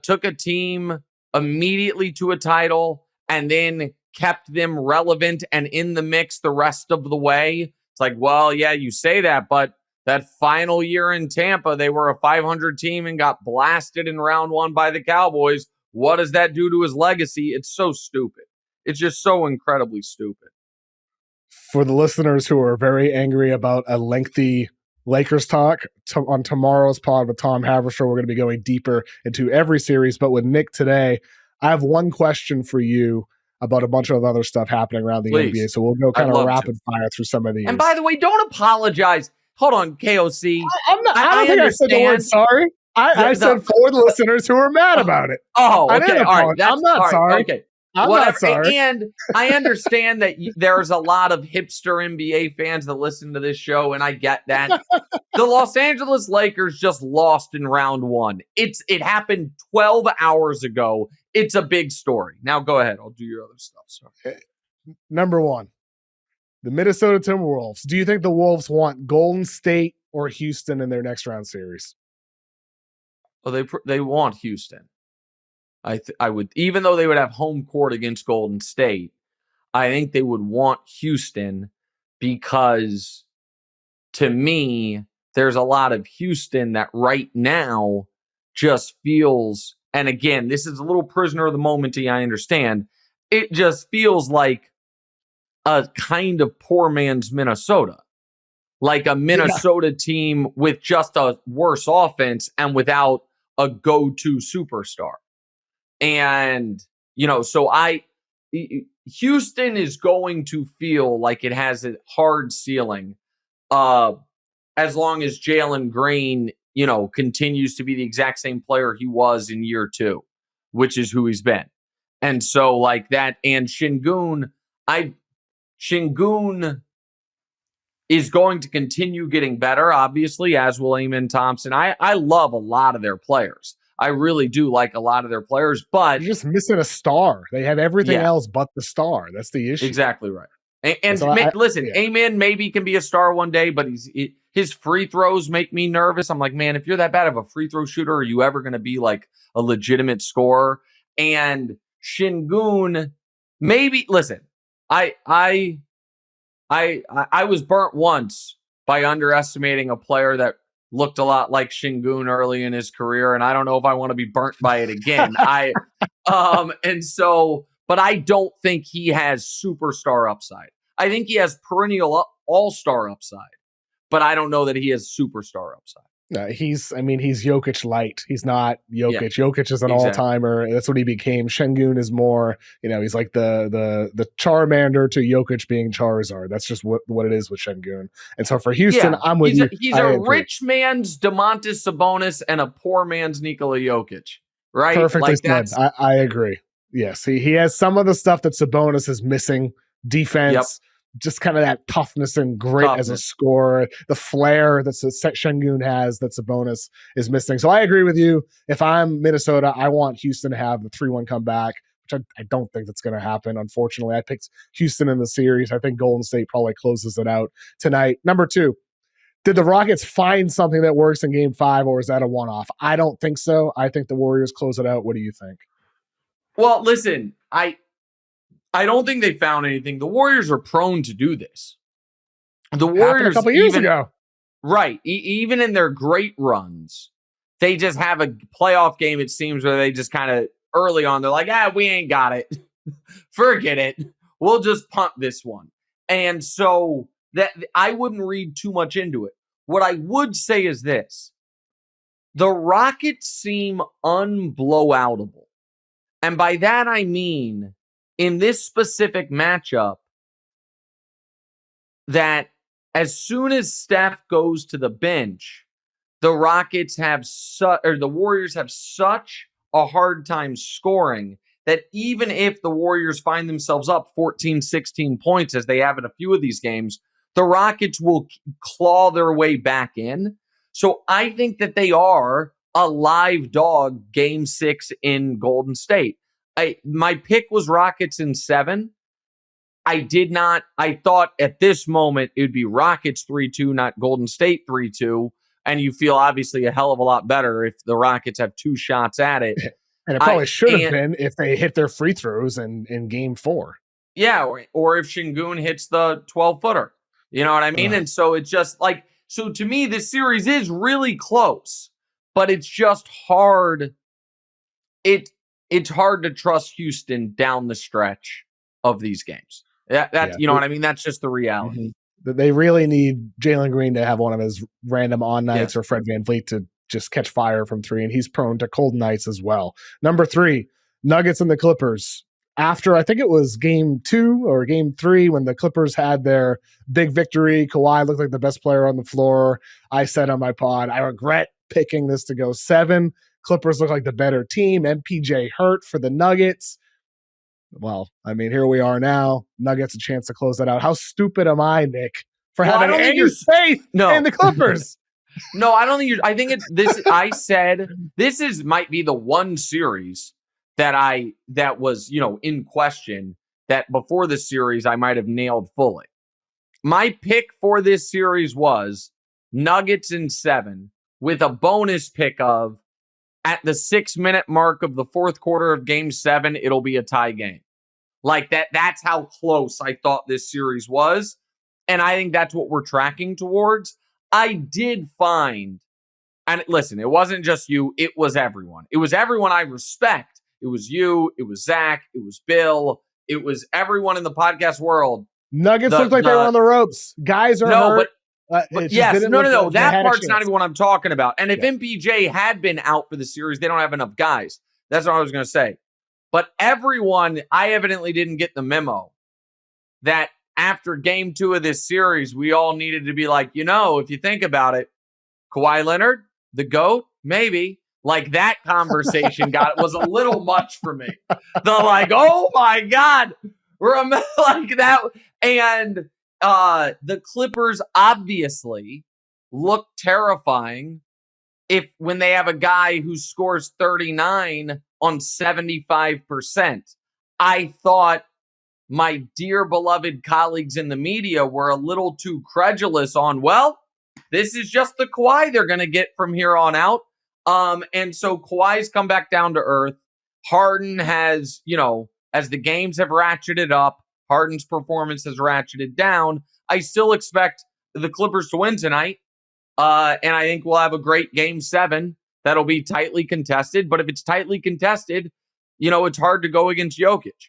[SPEAKER 2] took a team immediately to a title and then kept them relevant and in the mix the rest of the way? It's like, well, yeah, you say that, but that final year in Tampa, they were a 500 team and got blasted in round one by the Cowboys. What does that do to his legacy? It's so stupid. It's just so incredibly stupid.
[SPEAKER 1] For the listeners who are very angry about a lengthy Lakers talk, on tomorrow's pod with Tom Haberstroh, we're going to be going deeper into every series. But with Nick today, I have one question for you about a bunch of other stuff happening around the NBA. So we'll go kind of rapid fire through some of these.
[SPEAKER 2] And by the way, don't apologize. Hold on, KOC.
[SPEAKER 1] I don't think I said the word sorry. I said for the listeners who are mad about it.
[SPEAKER 2] Oh, okay. All right.
[SPEAKER 1] I'm not sorry.
[SPEAKER 2] Okay.
[SPEAKER 1] I'm not sorry.
[SPEAKER 2] And I understand that there's a lot of hipster NBA fans that listen to this show, and I get that. The Los Angeles Lakers just lost in round one. It happened 12 hours ago. It's a big story. Now go ahead. I'll do your other stuff. Sorry.
[SPEAKER 1] Number one, the Minnesota Timberwolves. Do you think the Wolves want Golden State or Houston in their next round series?
[SPEAKER 2] Well, they want Houston. I would, even though they would have home court against Golden State, I think they would want Houston because, to me, there's a lot of Houston that right now just feels, and again, this is a little prisoner of the moment, I understand, it just feels like a kind of poor man's Minnesota. Like a Minnesota team with just a worse offense and without a go-to superstar. And, so Houston is going to feel like it has a hard ceiling as long as Jalen Green, continues to be the exact same player he was in year two, which is who he's been. And so like that, and Şengün is going to continue getting better, obviously, as will Amen Thompson. I love a lot of their players. I really do like a lot of their players, but
[SPEAKER 1] you're just missing a star. They have everything else but the star. That's the issue.
[SPEAKER 2] Exactly right. And so Amen maybe can be a star one day, but his free throws make me nervous. I'm like, man, if you're that bad of a free throw shooter, are you ever going to be like a legitimate scorer? And Şengün, maybe. Listen, I was burnt once by underestimating a player that looked a lot like Şengün early in his career, and I don't know if I want to be burnt by it again. But I don't think he has superstar upside. I think he has perennial all-star upside, but I don't know that he has superstar upside.
[SPEAKER 1] He's Jokic light. He's not Jokic. Yeah, Jokic is an all-timer. That's what he became. Şengün is more, he's like the Charmander to Jokic being Charizard. That's just what it is with Şengün. And so for Houston, I'm with you.
[SPEAKER 2] He's a rich man's Domantas Sabonis and a poor man's Nikola Jokic. right?
[SPEAKER 1] Perfectly
[SPEAKER 2] Like
[SPEAKER 1] said.
[SPEAKER 2] that's
[SPEAKER 1] I agree. Yes, he has some of the stuff that Sabonis is missing.
[SPEAKER 2] yep,
[SPEAKER 1] Defense, just kind of that toughness and grit as a
[SPEAKER 2] toughness.
[SPEAKER 1] scorer. The flair that Şengün has that Sabonis is missing. So I agree with you. If I'm Minnesota, I want Houston to have the 3-1 comeback, which I don't think that's going to happen. Unfortunately, I picked Houston in the series. I think Golden State probably closes it out tonight. Number 2. Did the Rockets find something that works in game 5, or is that a one-off? I don't think so. I think the Warriors close it out. What do you think?
[SPEAKER 2] Well, listen, I don't think they found anything. The Warriors are prone to do this. The
[SPEAKER 1] Happened
[SPEAKER 2] Warriors,
[SPEAKER 1] a couple years ago.
[SPEAKER 2] Right. Even in their great runs, they just have a playoff game, it seems, where they just kind of early on, they're like, we ain't got it. Forget it. We'll just punt this one. And so that I wouldn't read too much into it. What I would say is this. The Rockets seem unblowoutable. And by that, I mean, in this specific matchup, that as soon as Steph goes to the bench, the Rockets have the Warriors have such a hard time scoring that even if the Warriors find themselves up 14, 16 points, as they have in a few of these games, the Rockets will claw their way back in. So I think that they are a live dog game 6 in Golden State. My pick was Rockets in 7. I thought at this moment it would be Rockets 3-2, not Golden State 3-2. And you feel obviously a hell of a lot better if the Rockets have 2 shots at it.
[SPEAKER 1] And it probably should have been if they hit their free throws in game 4.
[SPEAKER 2] Yeah, or if Şengün hits the 12-footer. You know what I mean? And so it's just like, so to me, this series is really close, but it's just hard. It's hard to trust Houston down the stretch of these games. You know what I mean? That's just the reality.
[SPEAKER 1] Mm-hmm. They really need Jalen Green to have one of his random on nights, or Fred VanVleet to just catch fire from 3, and he's prone to cold nights as well. Number 3, Nuggets and the Clippers. After, I think it was game 2 or game 3, when the Clippers had their big victory, Kawhi looked like the best player on the floor. I said on my pod, I regret picking this to go 7. Clippers look like the better team. MPJ hurt for the Nuggets. Well, I mean, here we are now. Nuggets a chance to close that out. How stupid am I, Nick, for having any faith in the Clippers?
[SPEAKER 2] No, I don't think I think it's this. I said this might be the one series that was, in question, that before the series I might have nailed fully. My pick for this series was Nuggets in 7 with a bonus pick of, at the 6-minute mark of the 4th quarter of game 7, it'll be a tie game. Like that's how close I thought this series was. And I think that's what we're tracking towards. I did find, and listen, it wasn't just you, it was everyone. It was everyone I respect. It was you, it was Zach, it was Bill, it was everyone in the podcast world.
[SPEAKER 1] Nuggets looked like they were on the ropes. Guys are hurt.
[SPEAKER 2] But yes, no. That part's not even what I'm talking about. And if MPJ had been out for the series, they don't have enough guys. That's what I was going to say. But everyone, I evidently didn't get the memo that after game 2 of this series, we all needed to be like, if you think about it, Kawhi Leonard, the GOAT, maybe. Like that conversation was a little much for me. They're like, oh my God. Like that. And the Clippers obviously look terrifying when they have a guy who scores 39 on 75%. I thought my dear beloved colleagues in the media were a little too credulous on, this is just the Kawhi they're going to get from here on out. And so Kawhi's come back down to earth. Harden has, as the games have ratcheted up, Harden's performance has ratcheted down. I still expect the Clippers to win tonight. And I think we'll have a great game 7 that'll be tightly contested. But if it's tightly contested, it's hard to go against Jokic.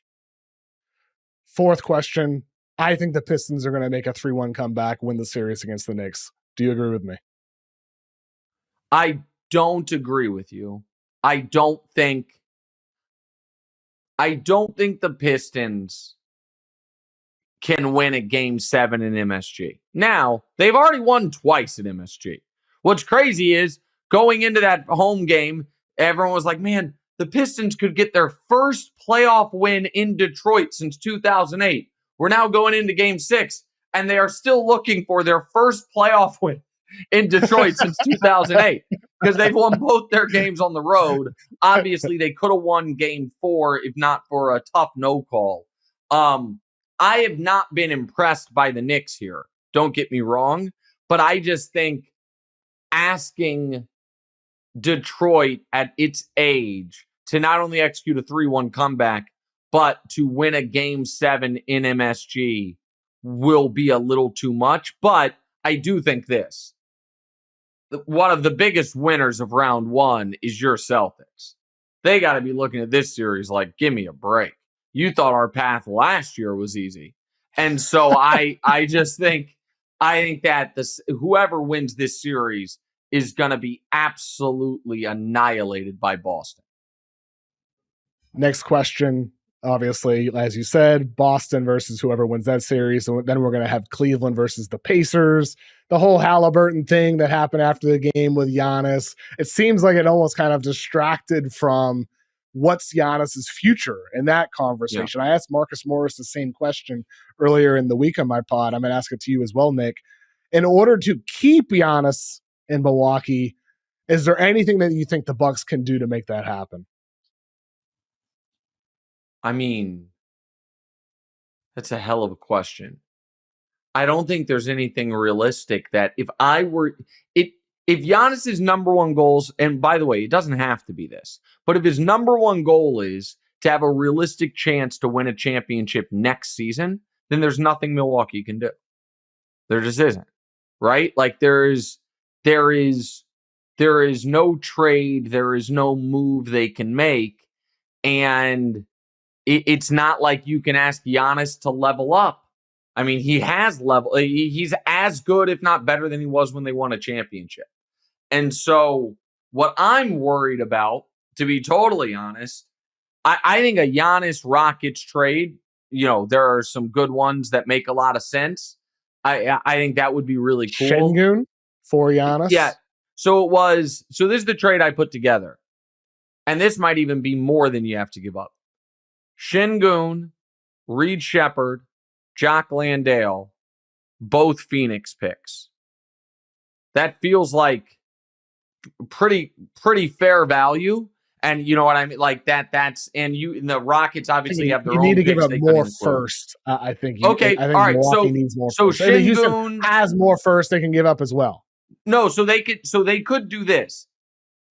[SPEAKER 1] 4th question. I think the Pistons are going to make a 3-1 comeback, win the series against the Knicks. Do you agree with me?
[SPEAKER 2] I don't agree with you. I don't think the Pistons can win a game 7 in MSG. Now, they've already won twice at MSG. What's crazy is going into that home game, everyone was like, man, the Pistons could get their first playoff win in Detroit since 2008. We're now going into game 6, and they are still looking for their first playoff win in Detroit since 2008 because they've won both their games on the road. Obviously, they could have won game 4 if not for a tough no call. I have not been impressed by the Knicks here. Don't get me wrong, but I just think asking Detroit at its age to not only execute a 3-1 comeback, but to win a game 7 in MSG will be a little too much. But I do think this. One of the biggest winners of round 1 is your Celtics. They got to be looking at this series like, give me a break. You thought our path last year was easy. And so I think that whoever wins this series is going to be absolutely annihilated by Boston.
[SPEAKER 1] Next question, obviously, as you said, Boston versus whoever wins that series. And then we're going to have Cleveland versus the Pacers. The whole Halliburton thing that happened after the game with Giannis. It seems like it almost kind of distracted from what's Giannis's future in that conversation. Yeah. I asked Marcus Morris the same question earlier in the week on my pod. I'm going to ask it to you as well, Nick. In order to keep Giannis in Milwaukee, is there anything that you think the Bucks can do to make that happen?
[SPEAKER 2] I mean, that's a hell of a question. I don't think there's anything realistic that if Giannis's number one goals, and by the way, it doesn't have to be this, but if his number one goal is to have a realistic chance to win a championship next season, then there's nothing Milwaukee can do. There just isn't, right? Like there is no trade, there is no move they can make, and it's not like you can ask Giannis to level up. I mean, he has level. He's as good, if not better, than he was when they won a championship. And so what I'm worried about, to be totally honest, I think a Giannis Rockets trade, there are some good ones that make a lot of sense. I think that would be really cool.
[SPEAKER 1] Şengün for Giannis?
[SPEAKER 2] Yeah. So this is the trade I put together. And this might even be more than you have to give up. Şengün, Reed Shepherd, Jock Landale, both Phoenix picks. That feels like pretty fair value. And you know what I mean? Like that's and the Rockets obviously have their own.
[SPEAKER 1] You need to give up more first. I think.
[SPEAKER 2] Okay.
[SPEAKER 1] I think
[SPEAKER 2] all right.
[SPEAKER 1] Milwaukee needs more.
[SPEAKER 2] So
[SPEAKER 1] Şengün has more first. They can give up as well.
[SPEAKER 2] No. So they could do this.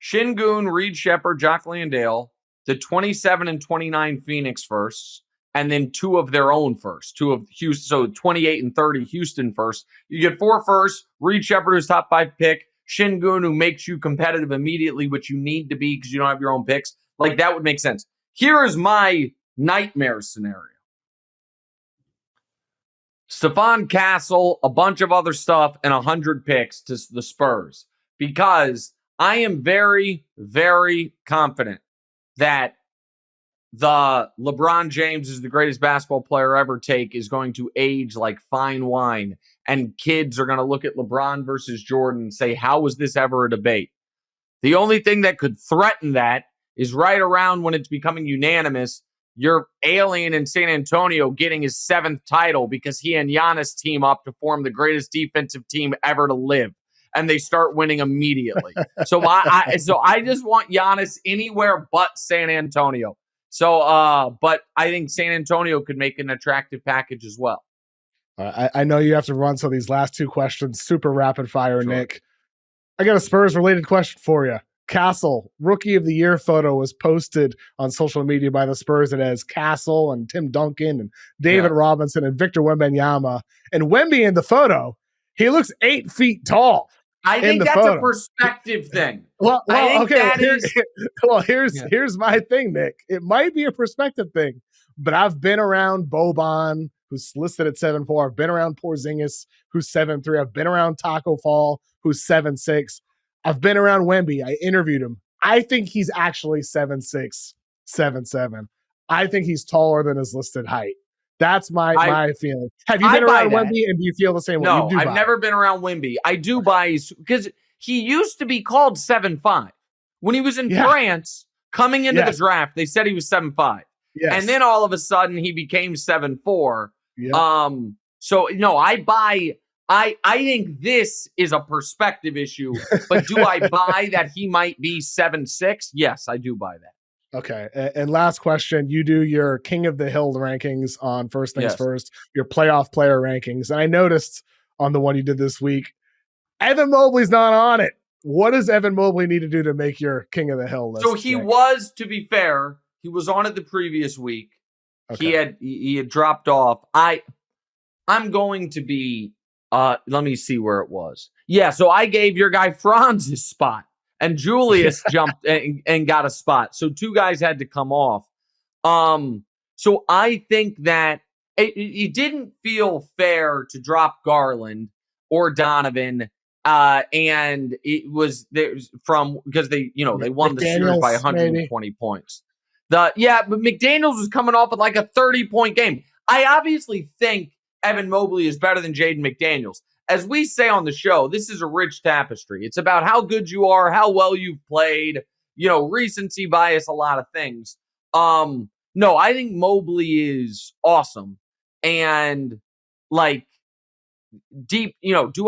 [SPEAKER 2] Şengün, Reed Shepherd, Jock Landale, the 27 and 29 Phoenix firsts, and then 2 of their own first, 2 of Houston. So 28 and 30 Houston first. You get 4 firsts. Reed Shepherd, who's top 5 pick. Şengün, who makes you competitive immediately, which you need to be because you don't have your own picks. Like, that would make sense. Here is my nightmare scenario. Stephon Castle, a bunch of other stuff, and 100 picks to the Spurs. Because I am very, very confident that the LeBron James is the greatest basketball player ever take is going to age like fine wine. And kids are going to look at LeBron versus Jordan and say, how was this ever a debate? The only thing that could threaten that is right around when it's becoming unanimous, your alien in San Antonio getting his 7th title because he and Giannis team up to form the greatest defensive team ever to live. And they start winning immediately. So I just want Giannis anywhere but San Antonio. So, but I think San Antonio could make an attractive package as well.
[SPEAKER 1] I know you have to run, so these last 2 questions, super rapid fire, sure. Nick. I got a Spurs-related question for you. Castle, Rookie of the Year photo was posted on social media by the Spurs. It has Castle and Tim Duncan and David Robinson and Victor Wembanyama. And Wemby in the photo, he looks 8 feet tall.
[SPEAKER 2] I think that's a perspective thing.
[SPEAKER 1] Well, okay. Here's my thing, Nick. It might be a perspective thing, but I've been around Boban, who's listed at 7'4". I've been around Porzingis, who's 7'3". I've been around Taco Fall, who's 7'6". I've been around Wemby. I interviewed him. I think he's actually 7'6", 7'7". I think he's taller than his listed height. That's my feeling. Have you been around Wemby, and do you feel the same way?
[SPEAKER 2] No, I've never been around Wemby. I do buy because he used to be called 7'5". When he was in France, Coming into the draft, they said he was 7'5".
[SPEAKER 1] Yes.
[SPEAKER 2] And then all of a sudden he became 7'4".
[SPEAKER 1] Yep.
[SPEAKER 2] So no, I think this is a perspective issue, but do I buy that he might be 7'6"? Yes, I do buy that.
[SPEAKER 1] Okay. And last question, you do your King of the Hill rankings on First Things First, your playoff player rankings. And I noticed on the one you did this week, Evan Mobley's not on it. What does Evan Mobley need to do to make your King of the Hill list?
[SPEAKER 2] So he was, to be fair, he was on it the previous week. Okay. He had dropped off. I'm going to be let me see where it was. Yeah, so I gave your guy Franz his spot, and Julius jumped and got a spot. So two guys had to come off. So I think that it didn't feel fair to drop Garland or Donovan. And it was because they won the series by 120 points. But McDaniels was coming off with like a 30-point game. I obviously think Evan Mobley is better than Jaden McDaniels. As we say on the show, this is a rich tapestry. It's about how good you are, how well you've played, recency bias, a lot of things. No, I think Mobley is awesome. And do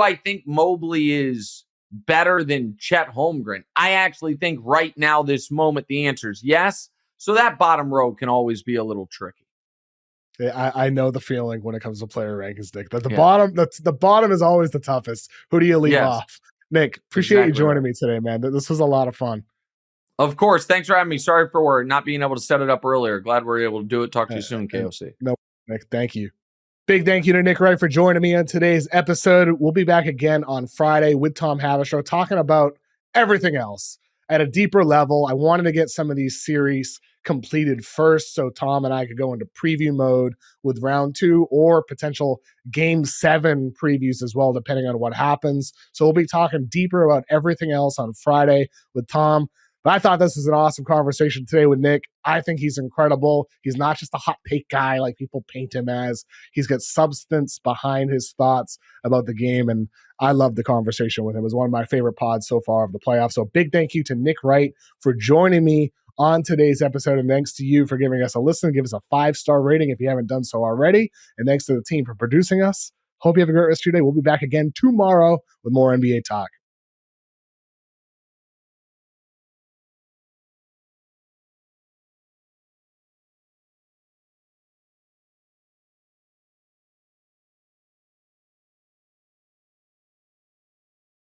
[SPEAKER 2] I think Mobley is better than Chet Holmgren? I actually think right now, this moment, the answer is yes. So that bottom row can always be a little tricky.
[SPEAKER 1] Yeah, I know the feeling when it comes to player rankings, Nick. That the bottom is always the toughest. Who do you leave off? Nick, appreciate you joining me today, man. This was a lot of fun.
[SPEAKER 2] Of course. Thanks for having me. Sorry for not being able to set it up earlier. Glad we're able to do it. Talk to you soon, KOC.
[SPEAKER 1] No, Nick, thank you. Big thank you to Nick Wright for joining me on today's episode. We'll be back again on Friday with Tom Havashow talking about everything else at a deeper level. I wanted to get some of these series completed first so Tom and I could go into preview mode with round 2 or potential game 7 previews as well, depending on what happens. So we'll be talking deeper about everything else on Friday with Tom. But I thought this was an awesome conversation today with Nick. I think he's incredible. He's not just a hot take guy like people paint him as. He's got substance behind his thoughts about the game, and I love the conversation with him. It was one of my favorite pods so far of the playoffs. So big thank you to Nick Wright for joining me on today's episode, and thanks to you for giving us a listen. Give us a 5-star rating if you haven't done so already, and thanks to the team for producing us. Hope you have a great rest of your day. We'll be back again tomorrow with more NBA talk.